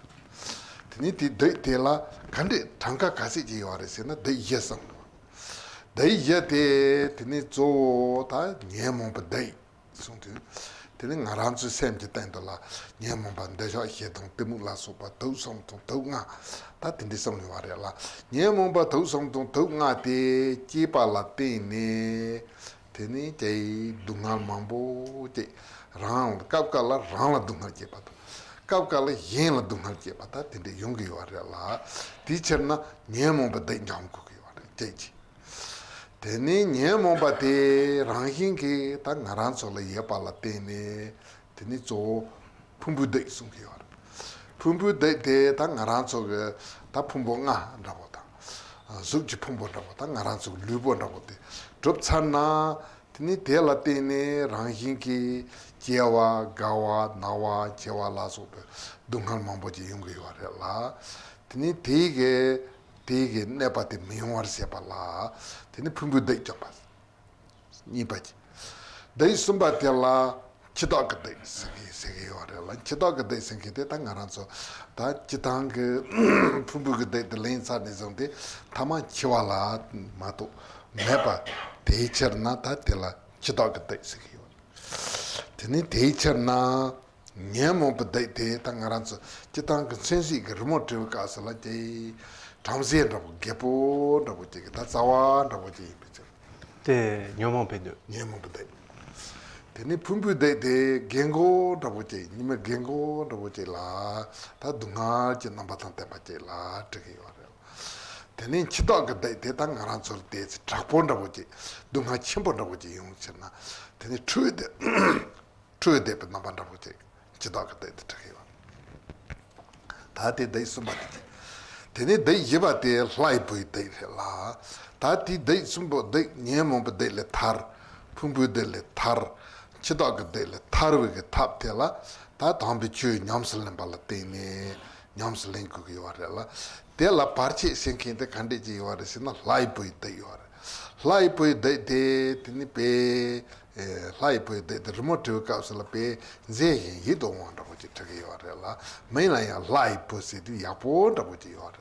Speaker 1: tini ti de te la kande tangka kasi ji yore se na de yesang de yete tini zo ta nyemon pa de sung tu tini ngaranzu sem ji tendo la nyemon pa de jo he dong temu la sopa tau som tong tau nga ta tindi som ni ware la nyemon pa tau som tong tau nga te chi pa la te ne tini jai dungal mambo jai rang kap ka la rang la dungal je pa kap ka la yen la dungal je pa ta tindi yungi ware la teacher na nyemon pa de nyam ku ki ware jai ji teni nyemon pa te ranghin ki ta ngaran so la ye pa la te ne teni zo pumbu de sung ki ware pumbu de te ta ngaran so ge ta pumbu nga rabo ta zubji pumbu rabo ta ngaran so lubo rabo te drop chan na teni te la te ne ranghin ki jewa gawa nawa jewa la so pe dungal mambo ji yungi ware la teni tege nepa te miyongwar sepa la teni pumbu dek jamba nipa ji dek sumba te la chidaka dek segi ware la chidaka dek segi te ta ngaran so ta chidanga pumbu dek te len sa ne zong te tama chiwa la mato nepa teacher na ta te la chidaka dek segi ware teni teacher na nyemo pa dek te ta ngaran so chidanga sensi ke remote ka sa la te tamsien rabu gepo rabu jige ta zawa rabu jige
Speaker 2: 네, 녀몬페드.
Speaker 1: nyemobde teni pumbu de gengo rabu jige nime gengo rabu jige la ta dunga je namba tan te baje la tege ware teni chidog de ta ngaran sol de trakpon rabu jige dunga chimbo rabu jige yung chena teni trude pe namba rabu jige chidog de tege ware ta de sumba teni dei yeba te hlai pui dei la ta ti dei sumbo dei nyemon ba dei le thar phumbu de le thar chidog de le thar we ge thap te la ta dhambi chu nyamslen ba la te ne nyamslen ku ge war la te la parchi senkin te khande ji war sin hlai pui dei war hlai pui dei te teni pe hlai pui dei de remote ka usla pe ze yi do wan da ji thage war la mai la ya hlai pui si di ya po da ji war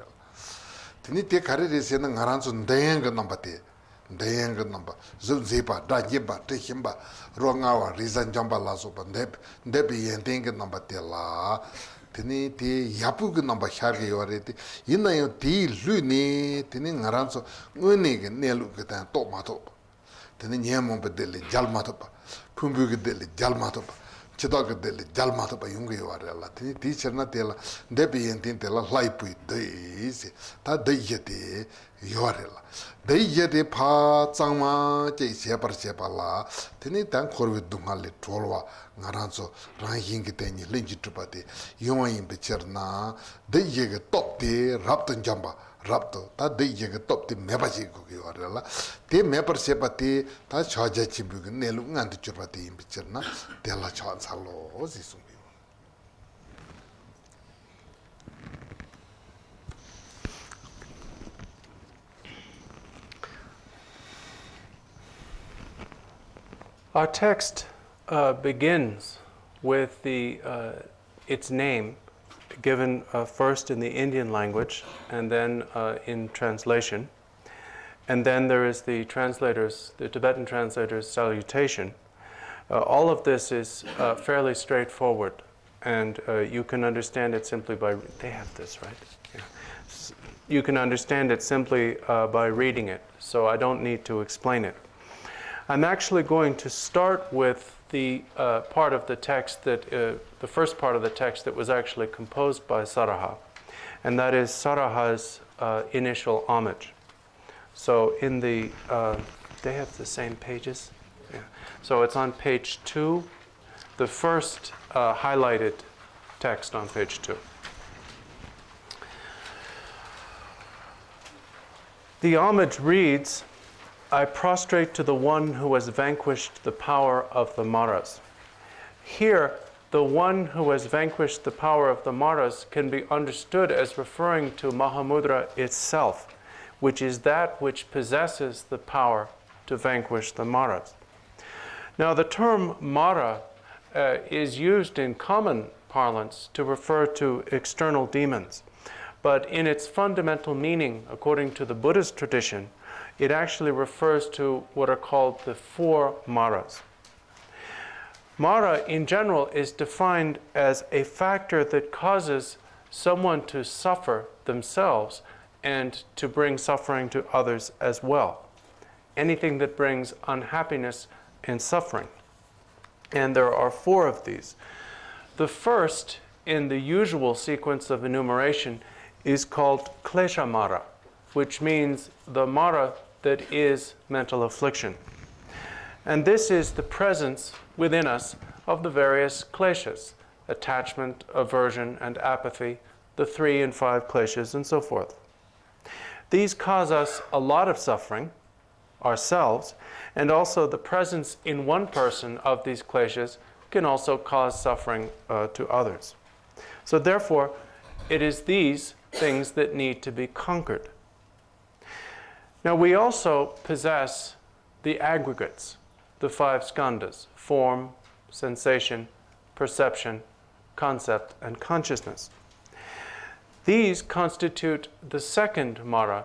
Speaker 1: tini te kare re se na ngaranzo ndayanga namba te ndayanga namba zo zepa da yeba te himba ro ngawa rizan jamba la so pa ndepe yentenga namba te la tini te yapu ga namba xage yore te ina yo te lu ne tini ngaranzo ngone ga nelu ga ta to ma to tini nyemon pe dele jal ma to pa pumbu ga dele jal ma to pa chidaga dele jal ma to pa yunga yore la tini ti cherna te la ndepe yenten te la hlai pui dei se ta dei yete yore la dei yete pa tsangma che sepa la tini tang korwe dunga le cholwa ngaranzo rang hingi tenyi lenji trupa te yunga yinpe cherna dei yege top te raptan jamba rabdo ta de yega top de mebaji go yorala de meper sepati ta chaja chibu nelu ngant churpati imbichna de la chan salo osisu.
Speaker 2: Our text begins with its name given first in the Indian language and then in translation. And then there is the Tibetan translator's salutation. All of this is fairly straightforward, and you can understand it simply by, they have this, right? Yeah. You can understand it simply by reading it, so I don't need to explain it. I'm actually going to start with the part of the text that, the first part of the text that was actually composed by Saraha, and that is Saraha's initial homage. So in the, they have the same pages? Yeah. So it's on page 2, the first highlighted text on page 2. The homage reads, I prostrate to the one who has vanquished the power of the Maras. Here, the one who has vanquished the power of the Maras can be understood as referring to Mahamudra itself, which is that which possesses the power to vanquish the Maras. Now, the term Mara is used in common parlance to refer to external demons, but in its fundamental meaning, according to the Buddhist tradition, it actually refers to what are called the 4 Maras. Mara, in general, is defined as a factor that causes someone to suffer themselves and to bring suffering to others as well. Anything that brings unhappiness and suffering. And there are 4 of these. The first, in the usual sequence of enumeration, is called Klesha Mara, which means the Mara that is mental affliction. And this is the presence within us of the various kleshas, attachment, aversion, and apathy, the 3 and 5 kleshas, and so forth. These cause us a lot of suffering, ourselves, and also the presence in one person of these kleshas can also cause suffering to others. So therefore, it is these things that need to be conquered. Now, we also possess the aggregates, the 5 skandhas: form, sensation, perception, concept, and consciousness. These constitute the second Mara,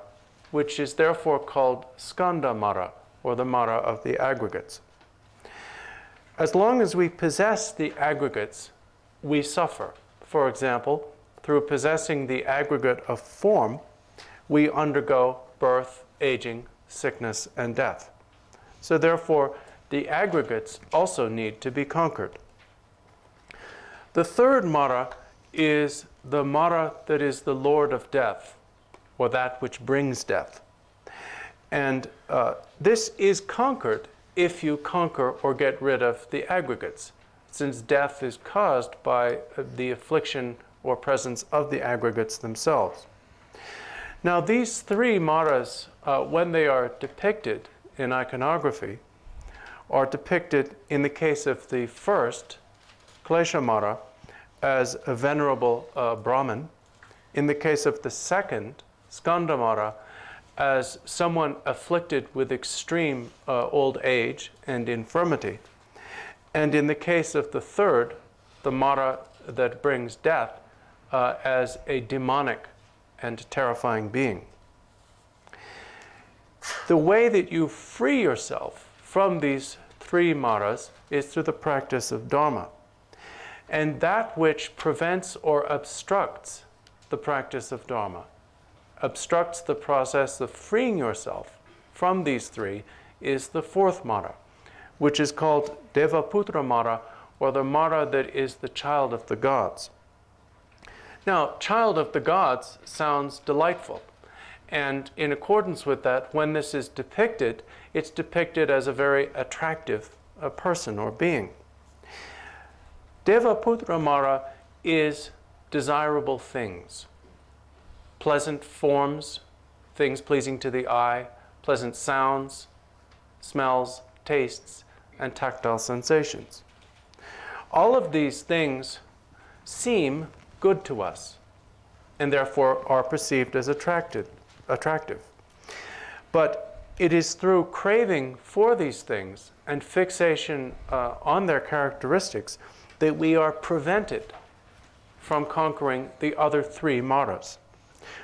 Speaker 2: which is therefore called Skandha Mara, or the Mara of the aggregates. As long as we possess the aggregates, we suffer. For example, through possessing the aggregate of form, we undergo birth, aging, sickness, and death. So therefore, the aggregates also need to be conquered. The third Mara is the Mara that is the Lord of death, or that which brings death. And this is conquered if you conquer or get rid of the aggregates, since death is caused by the affliction or presence of the aggregates themselves. Now, these 3 Maras, when they are depicted in iconography, are depicted in the case of the first, Klesha Mara, as a venerable Brahmin. In the case of the second, Skandha Mara, as someone afflicted with extreme old age and infirmity. And in the case of the third, the Mara that brings death, as a demonic and terrifying being. The way that you free yourself from these 3 Maras is through the practice of Dharma. And that which prevents or obstructs the practice of Dharma, obstructs the process of freeing yourself from these 3, is the 4th Mara, which is called Devaputra Mara, or the Mara that is the child of the gods. Now, child of the gods sounds delightful. And in accordance with that, when this is depicted, it's depicted as a very attractive person or being. Devaputra Mara is desirable things, pleasant forms, things pleasing to the eye, pleasant sounds, smells, tastes, and tactile sensations. All of these things seem good to us and therefore are perceived as attractive. But it is through craving for these things and fixation on their characteristics that we are prevented from conquering the other three maras.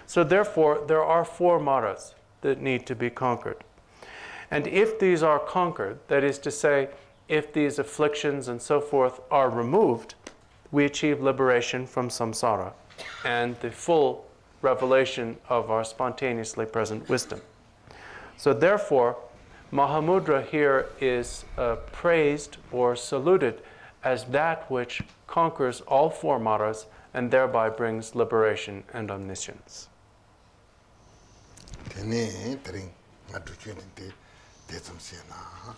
Speaker 2: So therefore, there are four maras that need to be conquered. And if these are conquered, that is to say, if these afflictions and so forth are removed, we achieve liberation from samsara and the full revelation of our spontaneously present wisdom. So therefore, Mahamudra here is praised or saluted as that which conquers all four maras and thereby brings liberation and omniscience.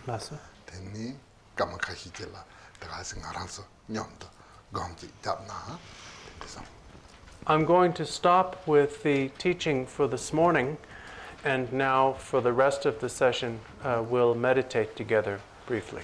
Speaker 2: Lasa? I'm going to stop with the teaching for this morning, and now for the rest of the session, we'll meditate together briefly.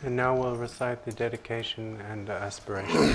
Speaker 2: And now we'll recite the dedication and aspiration.